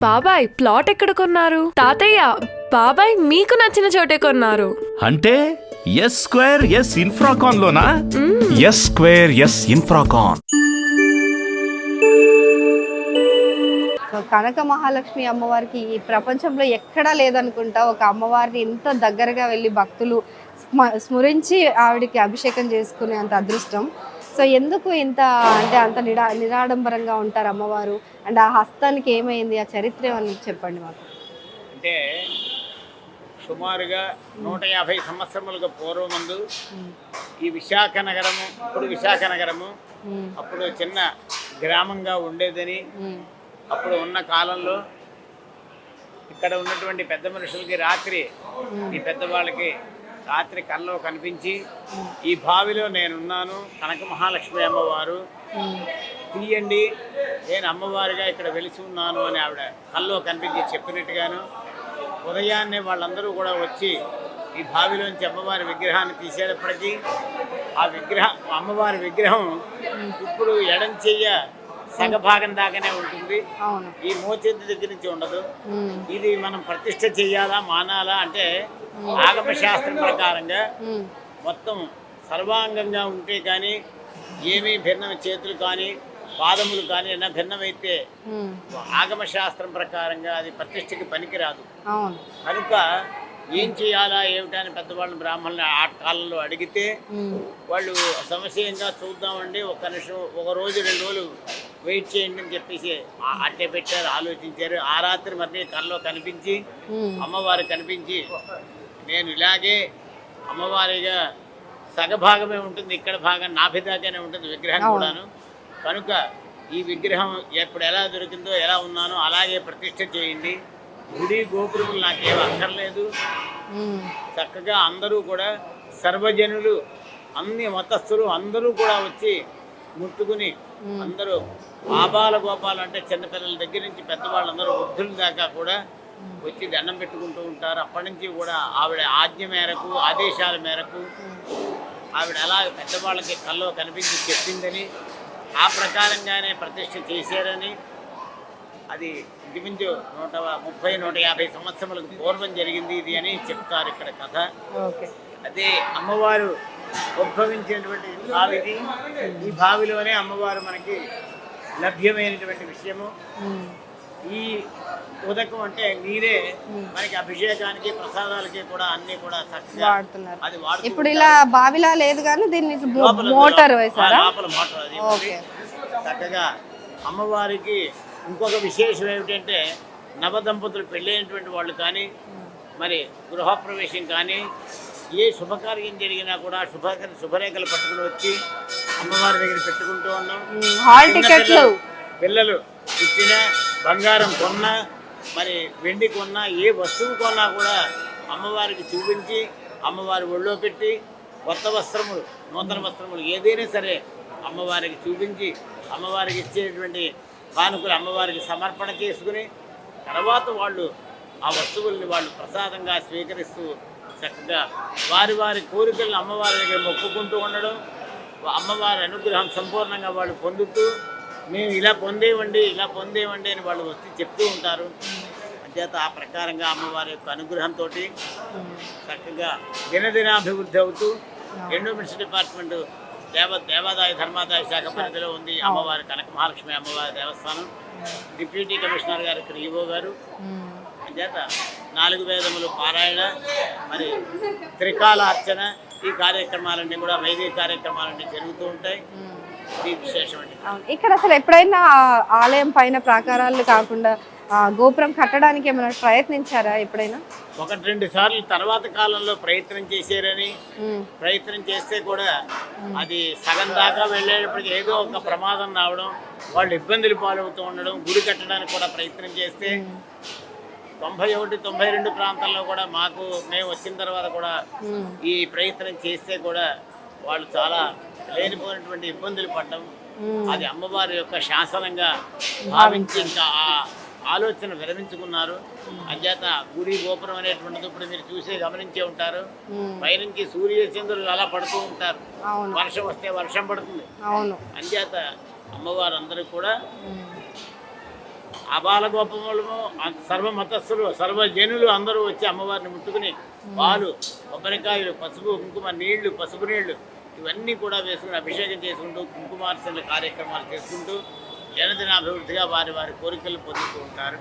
బాబాయ్ ప్లాట్ ఎక్కడ కొన్నారు? తాతయ్య బాబాయ్ మీకు నచ్చిన చోటే కొన్నారు. అంటే ఎస్ స్క్వేర్ ఎస్ ఇన్ఫ్రాకాన్ లోనా? S square S Infracon. Kanaka Mahalakshmi అమ్మవారికి ఈ ప్రపంచంలో ఎక్కడా లేదనుకుంటా ఒక అమ్మవారిని ఇంత దగ్గరగా వెళ్ళి భక్తులు స్మరించి ఆవిడికి అభిషేకం చేసుకునే అంత అదృష్టం. సో ఎందుకు ఇంత అంటే అంత నిరాడంబరంగా ఉంటారు అమ్మవారు? అండ్ ఆ హస్తానికి ఏమైంది, ఆ చరిత్ర అని చెప్పండి మాకు. అంటే సుమారుగా 150 సంవత్సరములకు పూర్వమందు ఈ విశాఖ నగరము, ఇప్పుడు విశాఖ నగరము అప్పుడు చిన్న గ్రామంగా ఉండేదని, అప్పుడు ఉన్న కాలంలో ఇక్కడ ఉన్నటువంటి పెద్ద మనుషులకి రాత్రి, ఈ పెద్దవాళ్ళకి రాత్రి కల్లో కనిపించి ఈ బావిలో నేనున్నాను, కనక మహాలక్ష్మి అమ్మవారు తీయండి, నేను అమ్మవారిగా ఇక్కడ వెలిసి ఉన్నాను అని ఆవిడ కల్లో కనిపించి చెప్పినట్టుగాను, ఉదయాన్నే వాళ్ళందరూ కూడా వచ్చి ఈ బావిలోంచి అమ్మవారి విగ్రహాన్ని తీసేటప్పటికీ ఆ అమ్మవారి విగ్రహం ఇప్పుడు ఎడం చెయ్య సగభాగం దాకానే ఉంటుంది, ఈ మోచేతి దగ్గర నుంచి ఉండదు. ఇది మనం ప్రతిష్ఠ చెయ్యాలా మానాలా అంటే ఆగమ శాస్త్రం ప్రకారంగా మొత్తం సర్వాంగంగా ఉంటే కానీ ఏమీ భిన్నం, చేతులు కానీ పాదములు కానీ ఏమైనా భిన్నమైతే ఆగమ శాస్త్రం ప్రకారంగా అది ప్రతిష్టకి పనికిరాదు. కనుక ఏం చేయాలా ఏమిటని పెద్దవాళ్ళని బ్రాహ్మణులు ఆ కాలంలో అడిగితే వాళ్ళు సంశయంగా చూద్దామండి, ఒక నిమిషం, ఒక రోజు 2 రోజులు వెయిట్ చేయండి అని చెప్పేసి అట్టే పెట్టారు, ఆలోచించారు. ఆ రాత్రి మరి కల్లో కనిపించి అమ్మవారు కనిపించి, నేను ఇలాగే అమ్మవారిగా సగభాగమే ఉంటుంది, ఇక్కడ భాగం నాభిదాకానే ఉంటుంది విగ్రహం కూడాను, కనుక ఈ విగ్రహం ఎప్పుడు ఎలా దొరికిందో ఎలా ఉన్నానో అలాగే ప్రతిష్ఠ చేయండి, గుడి గోపురములు నాకేం అక్కర్లేదు, చక్కగా అందరూ కూడా సర్వజనులు అన్ని మతస్థులు అందరూ కూడా వచ్చి ముట్టుకుని అందరూ ఆబాల గోపాలు అంటే చిన్నపిల్లల దగ్గర నుంచి పెద్దవాళ్ళందరూ వృద్ధుల దాకా కూడా వచ్చి దండం పెట్టుకుంటూ ఉంటారు. అప్పటి నుంచి కూడా ఆవిడ ఆజ్ఞ మేరకు, ఆదేశాల మేరకు ఆవిడ అలా పెద్దవాళ్ళకి కల్లో కనిపించి చెప్పిందని, ఆ ప్రకారంగానే ప్రతిష్ఠ చేశారని, అది ఇంచుమించు 130-150 సంవత్సరాలకు పూర్వం జరిగింది ఇది అని చెప్తారు ఇక్కడ కథ. అదే అమ్మవారు ఉద్భవించినటువంటి బావిది, ఈ బావిలోనే అమ్మవారు మనకి లభ్యమైనటువంటి విషయము. ఈ ఉదకం అంటే నీరే మనకి అభిషేకానికి, ప్రసాదాలకి కూడా అన్ని కూడా చక్కగా అది వాడుతున్నారు. ఇప్పుడు ఇలా బావిలా లేదు కానీ దీన్ని మోటార్ వేసారా? లోపల మోటార్ అది చక్కగా. అమ్మవారికి ఇంకొక విశేషం ఏమిటంటే నవదంపతులు పెళ్ళైనటువంటి వాళ్ళు కానీ, మరి గృహప్రవేశం కానీ, ఏ శుభకార్యం జరిగినా కూడా శుభరేఖలు పట్టుకుని వచ్చి అమ్మవారి దగ్గర పెట్టుకుంటూ ఉన్నాం. పిల్లలు ఇచ్చిన బంగారం కొన్నా, మరి వెండి కొన్నా, ఏ వస్తువు కొన్నా కూడా అమ్మవారికి చూపించి అమ్మవారి ఒళ్ళో పెట్టి కొత్త వస్త్రములు, నూతన వస్త్రములు ఏదైనా సరే అమ్మవారికి చూపించి అమ్మవారికి ఇచ్చేటువంటి కానుకలు అమ్మవారికి సమర్పణ చేసుకుని తర్వాత వాళ్ళు ఆ వస్తువుల్ని వాళ్ళు ప్రసాదంగా స్వీకరిస్తూ చక్కగా వారి వారి కోరికలను అమ్మవారి దగ్గర మొక్కుకుంటూ ఉండడం, అమ్మవారి అనుగ్రహం సంపూర్ణంగా వాళ్ళు పొందుతూ మేము ఇలా పొందేవండి అని వాళ్ళు వచ్చి చెప్తూ ఉంటారు. అంచేత ఆ ప్రకారంగా అమ్మవారి యొక్క అనుగ్రహంతో చక్కగా దినదినాభివృద్ధి అవుతూ ఎండోమెంట్స్ డిపార్ట్మెంట్ దేవాదాయ ధర్మాదాయ శాఖ పరిధిలో ఉంది అమ్మవారి కనక మహాలక్ష్మి అమ్మవారి దేవస్థానం. డిప్యూటీ కమిషనర్ గారు ఇక్కడ ఈవో గారు. అంచేత 4 వేదములు పారాయణ, మరి త్రికాల అర్చన, ఈ కార్యక్రమాలన్నీ కూడా వైదిక కార్యక్రమాలన్నీ జరుగుతూ ఉంటాయి. ఇది విశేషం అండి. ఇక్కడ అసలు ఎప్పుడైనా ఆలయం పైన ప్రాకారాలు కాకుండా గోపురం కట్టడానికి ఏమైనా ప్రయత్నించారా ఎప్పుడైనా? 1-2 సార్లు తర్వాత కాలంలో ప్రయత్నం చేశారని, ప్రయత్నం చేస్తే కూడా అది సగం దాకా వెళ్ళేటప్పటికి ఏదో ఒక ప్రమాదం రావడం, వాళ్ళు ఇబ్బందులు పాలవుతూ ఉండడం, గుడి కట్టడానికి కూడా ప్రయత్నం చేస్తే 91-92 ప్రాంతాల్లో కూడా మేము వచ్చిన తర్వాత కూడా ఈ ప్రయత్నం చేస్తే కూడా వాళ్ళు చాలా లేనిపోయినటువంటి ఇబ్బందులు పడడం, అది అమ్మవారి యొక్క శాసనంగా భావించి ఇంకా ఆ ఆలోచన విరమించుకున్నారు. అంచేత గుడి గోపురం అనేటువంటిది ఇప్పుడు మీరు గమనించే ఉంటారు, పైనుంచి సూర్యచంద్రులు అలా పడుతూ ఉంటారు, వర్షం వస్తే వర్షం పడుతుంది. అంచేత అమ్మవారు అందరూ కూడా అబాలగోపములము సర్వమతస్థులు సర్వజనులు అందరూ వచ్చి అమ్మవారిని ముట్టుకుని పాలు, కొబ్బరికాయలు, పసుపు, కుంకుమ నీళ్లు, పసుపు నీళ్లు ఇవన్నీ కూడా వేసుకుని అభిషేకం చేసుకుంటూ కుంకుమార్చన కార్యక్రమాలు చేసుకుంటూ జనదినాభివృద్ధిగా వారి వారి కోరికలు పొందుతూ ఉంటారు.